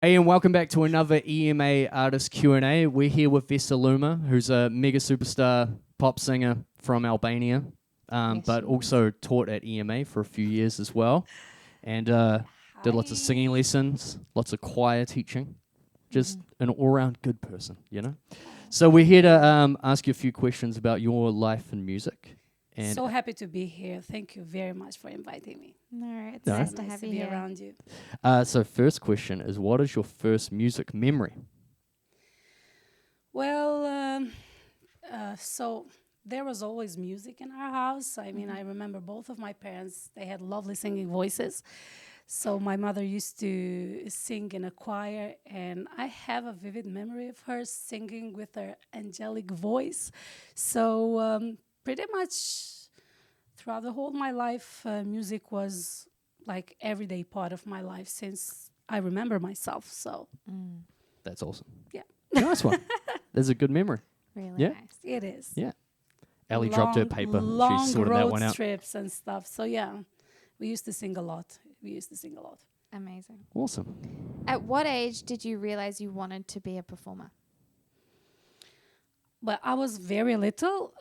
Hey, and welcome back to another EMA Artist Q&A. We're here with Vesa Luma, who's a mega superstar pop singer from Albania, Yes, but she also taught at EMA for a few years as well, and did lots of singing lessons, lots of choir teaching. Just an all-round good person, you know? So we're here to ask you a few questions about your life and music. And So happy to be here. Thank you very much for inviting me. No, it's No. nice So to nice have to you be here. around you. so first question is, what is your first music memory? Well, so there was always music in our house. I mean, I remember both of my parents, they had lovely singing voices. So my mother used to sing in a choir, and I have a vivid memory of her singing with her angelic voice. So pretty much throughout the whole of my life, music was like everyday part of my life since I remember myself. So That's awesome. Yeah. Nice one. That's a good memory. Really Yeah. nice. it is. Yeah. Ellie dropped her paper. Long She sorted road that one out. trips and stuff. So yeah, we used to sing a lot. Amazing. Awesome. At what age did you realize you wanted to be a performer? But I was very little.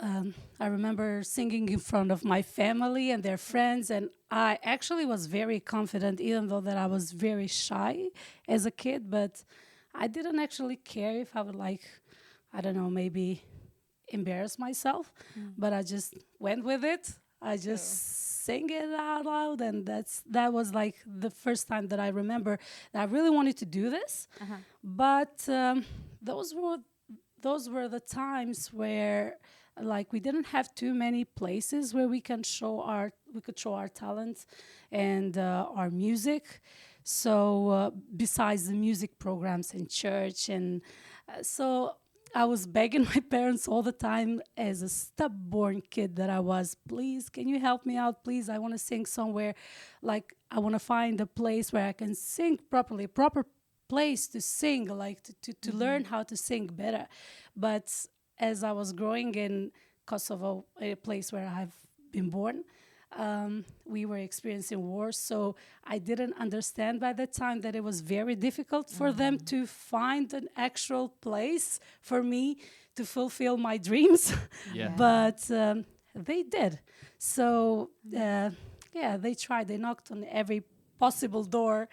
I remember singing in front of my family and their friends, and I actually was very confident, even though that I was very shy as a kid. But I didn't actually care if I would I don't know, maybe embarrass myself. But I just went with it. I just sang it out loud, and that was like the first time that I remember that I really wanted to do this. But those were the times where like we didn't have too many places where we could show our talent and our music. So besides the music programs in church, and so I was begging my parents all the time as a stubborn kid that I was, please, can you help me out? Please, I want to sing somewhere. Like, I want to find a place where I can sing properly, proper place to sing, like to learn how to sing better. But as I was growing in Kosovo, a place where I've been born, we were experiencing wars, so I didn't understand by that time that it was very difficult for them to find an actual place for me to fulfill my dreams. Yeah. But they did. So yeah, they tried. They knocked on every possible door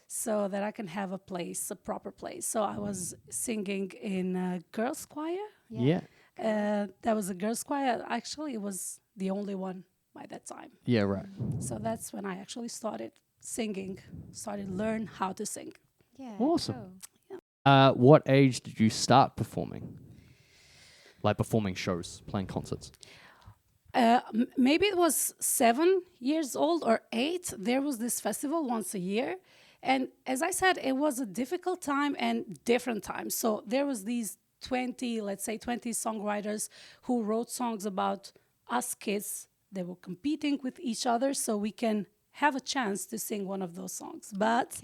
so that I can have a place, a proper place. So I was singing in a girls' choir. Yeah. That was a girls' choir. Actually, it was the only one by that time. Yeah, right. So that's when I actually started singing, started learn how to sing. Yeah. Awesome. Cool. What age did you start performing? Like performing shows, playing concerts? Maybe it was 7 years old or 8. There was this festival once a year. And as I said, it was a difficult time and different times. So there was these 20 songwriters who wrote songs about us kids. They were competing with each other so we can have a chance to sing one of those songs. But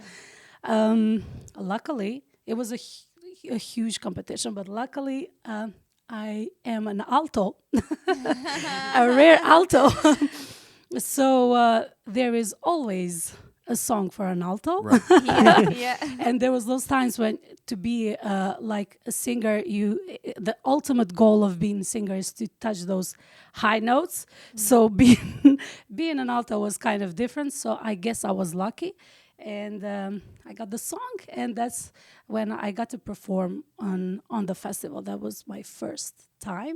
luckily, it was a huge competition. But luckily, I am an alto, a rare alto. So there is always a song for an alto. Right. Yeah. And there was those times when to be like a singer, the ultimate goal of being a singer is to touch those high notes. So being an alto was kind of different. So I guess I was lucky, and I got the song, and that's when I got to perform on the festival. That was my first time.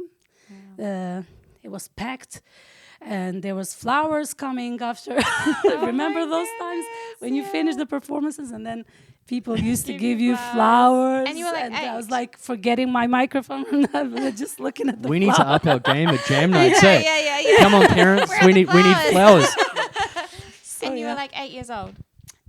It was packed. And there was flowers coming after. Remember those times when you finish the performances and then people used to give you flowers. And you were like I was 8. like forgetting my microphone and I was just looking at the We need to flowers. up our game at jam nights, Yeah, eh? yeah. Come on, parents. Where are We the need flowers. So, And you yeah. were like 8 years old.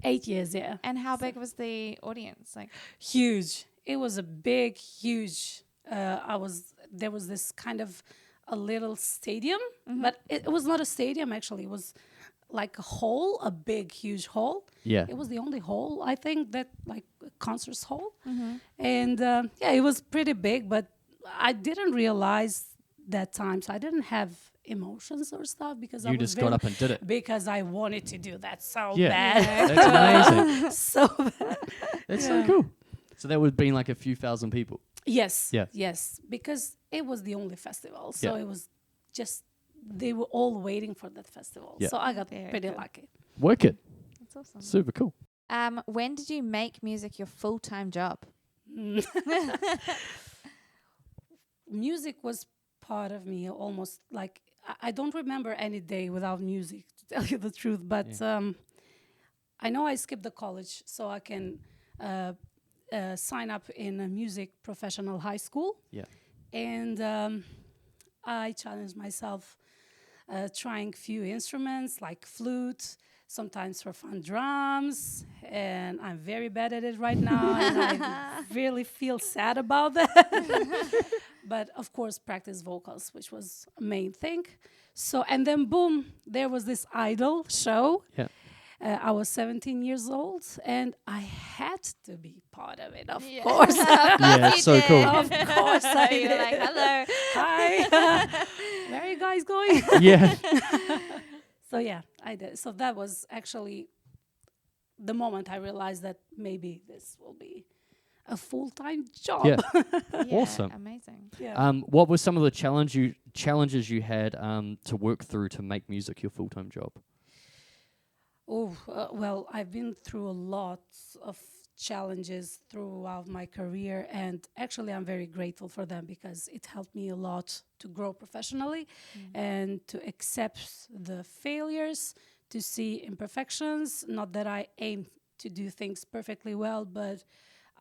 8 years, yeah. And how big was the audience? Like, Huge. It was a big, huge. There was this kind of a little stadium, but it was not a stadium actually. It was like a hall, a big, huge hall. Yeah. It was the only hall, I think, that like a concerts hall. And yeah, it was pretty big, but I didn't realize that time. So I didn't have emotions or stuff because I You was just got up and did it. because I wanted to do that so Yeah. bad. That's amazing. So bad. That's so cool. So that would have been like a few thousand people. Yes. Yeah. Yes, because it was the only festival, so Yeah. it was just they were all waiting for that festival. Yeah. So I got Very pretty cool. lucky. Wicked. That's awesome. Super cool. When did you make music your full-time job? Music was part of me almost like I don't remember any day without music, to tell you the truth, but I know I skipped the college so I can sign up in a music professional high school. Yeah. And I challenged myself trying few instruments like flute, sometimes for fun drums, and I'm very bad at it right now, and I really feel sad about that. But of course, practice vocals, which was a main thing. So, and then boom, there was this idol show. Yeah. I was 17 years old, and I had to be part of it, of Yeah. course. Yeah, it's so cool. Of course I You're did. like, hello. Hi. Where are you guys going? Yeah. So yeah, I did. So that was actually the moment I realized that maybe this will be a full-time job. Yeah. Yeah, Awesome. Amazing. Yeah. What were some of the challenges you had to work through to make music your full-time job? Oh, well, I've been through a lot of challenges throughout my career, and actually I'm very grateful for them because it helped me a lot to grow professionally and to accept the failures, to see imperfections. Not that I aim to do things perfectly well, but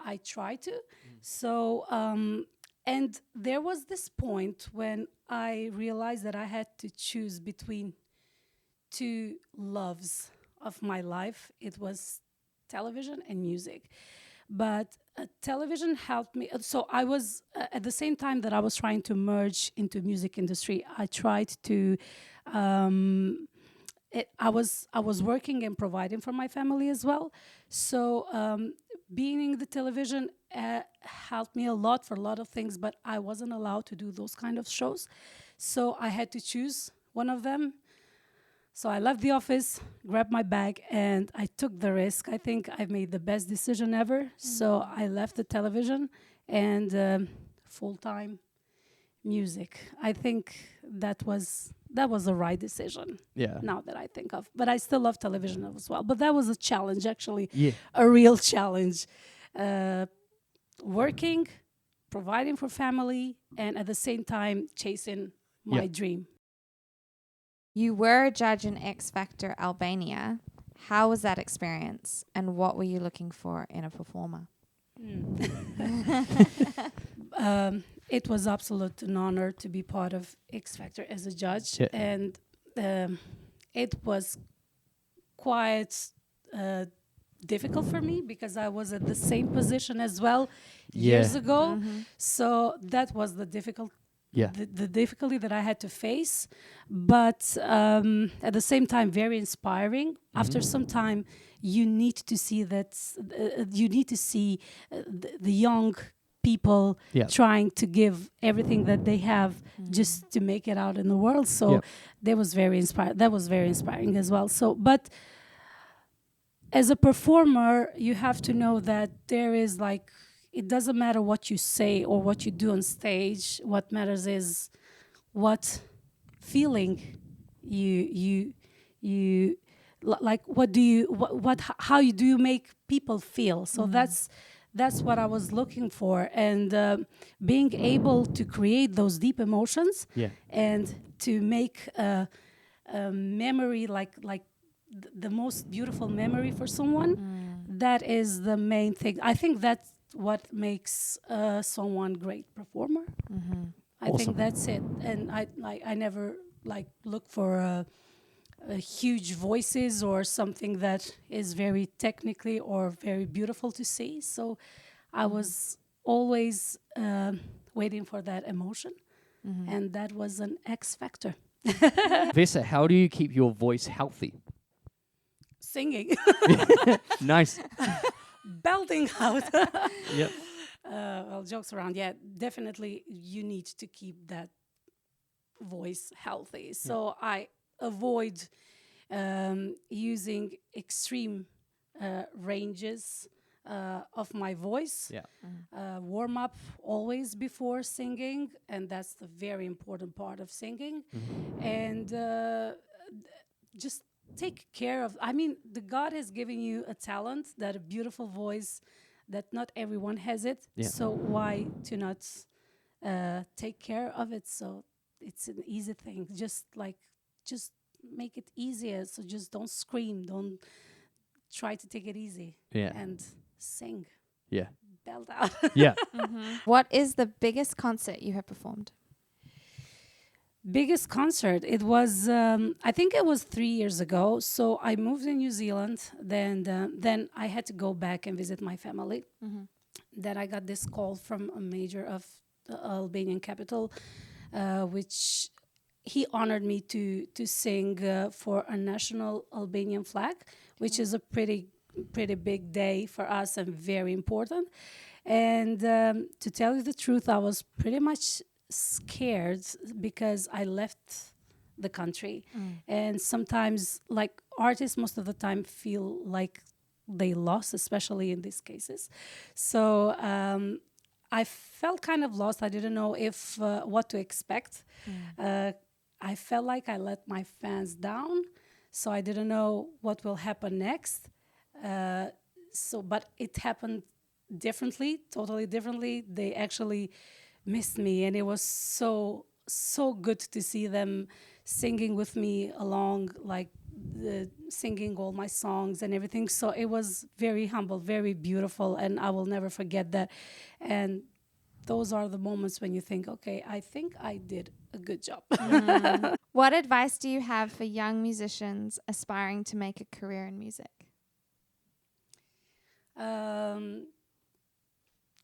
I try to. So, and there was this point when I realized that I had to choose between two loves of my life. It was television and music. But television helped me. So I was, at the same time that I was trying to merge into music industry, I tried to, I was working and providing for my family as well. So being in the television helped me a lot for a lot of things, but I wasn't allowed to do those kind of shows. So I had to choose one of them. So I left the office, grabbed my bag, and I took the risk. I think I made the best decision ever. So I left the television and full-time music. I think that was the right decision. Yeah. Now that I think of, but I still love television as well. But that was a challenge, actually, Yeah. a real challenge. Working, providing for family, and at the same time chasing my dream. You were a judge in X Factor Albania. How was that experience, and what were you looking for in a performer? It was absolute an honor to be part of X Factor as a judge, and it was quite difficult for me because I was at the same position as well years ago. So that was the the difficulty that I had to face, but at the same time very inspiring. After some time, you need to see that the young people trying to give everything that they have just to make it out in the world. So that was very inspiring as well. So, but as a performer, you have to know that there is like, it doesn't matter what you say or what you do on stage. What matters is what feeling you like. How you do you make people feel? So that's what I was looking for, and being able to create those deep emotions and to make a memory like the most beautiful memory for someone. That is the main thing. I think that's what makes someone great performer. I think that's it. And I never like look for huge voices or something that is very technically or very beautiful to see. So I was always waiting for that emotion, and that was an X factor. Vesa, how do you keep your voice healthy? Singing. Nice. Belting out. Yep. Well, jokes around. Yeah, definitely you need to keep that voice healthy. So I avoid using extreme ranges of my voice. Yeah. Warm up always before singing, and that's the very important part of singing. And just take care of. I mean, the God has given you a talent, that a beautiful voice, that not everyone has it. Yeah. So why to not take care of it? So it's an easy thing. Just make it easier. So just don't scream. Don't try to take it easy. Yeah. And sing, Yeah. belt out. Yeah. What is the biggest concert you have performed? Biggest concert. It was, I think it was 3 years ago. So I moved in New Zealand. Then I had to go back and visit my family. Then I got this call from a major of the Albanian capital, which he honored me to sing for a national Albanian flag, which is a pretty big day for us and very important. And to tell you the truth, I was pretty much scared because I left the country. And sometimes, like artists, most of the time feel like they lost, especially in these cases. So I felt kind of lost. I didn't know if what to expect. I felt like I let my fans down, so I didn't know what will happen next. But it happened differently, totally differently. They actually missed me, and it was so good to see them singing with me along, like singing all my songs and everything. So it was very humble, very beautiful, and I will never forget that. And those are the moments when you think, okay, I think I did a good job. What advice do you have for young musicians aspiring to make a career in music?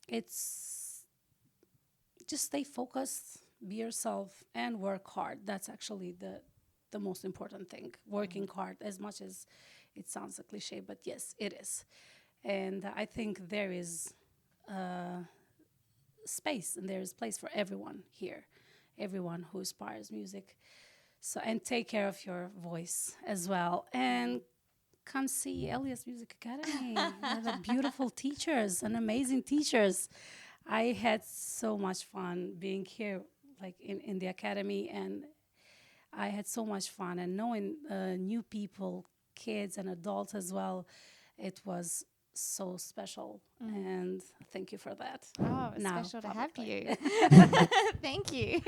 It's just stay focused, be yourself, and work hard. That's actually the most important thing. Working hard, as much as it sounds a cliche, but yes, it is. And I think there is space and there is place for everyone here, everyone who aspires music. So, and take care of your voice as well. And come see Elias Music Academy. They're beautiful teachers and amazing teachers. I had so much fun being here, like in the academy, and I had so much fun and knowing new people, kids and adults as well. It was so special, and thank you for that. Oh, it's Now, special to have publicly. you. Thank you.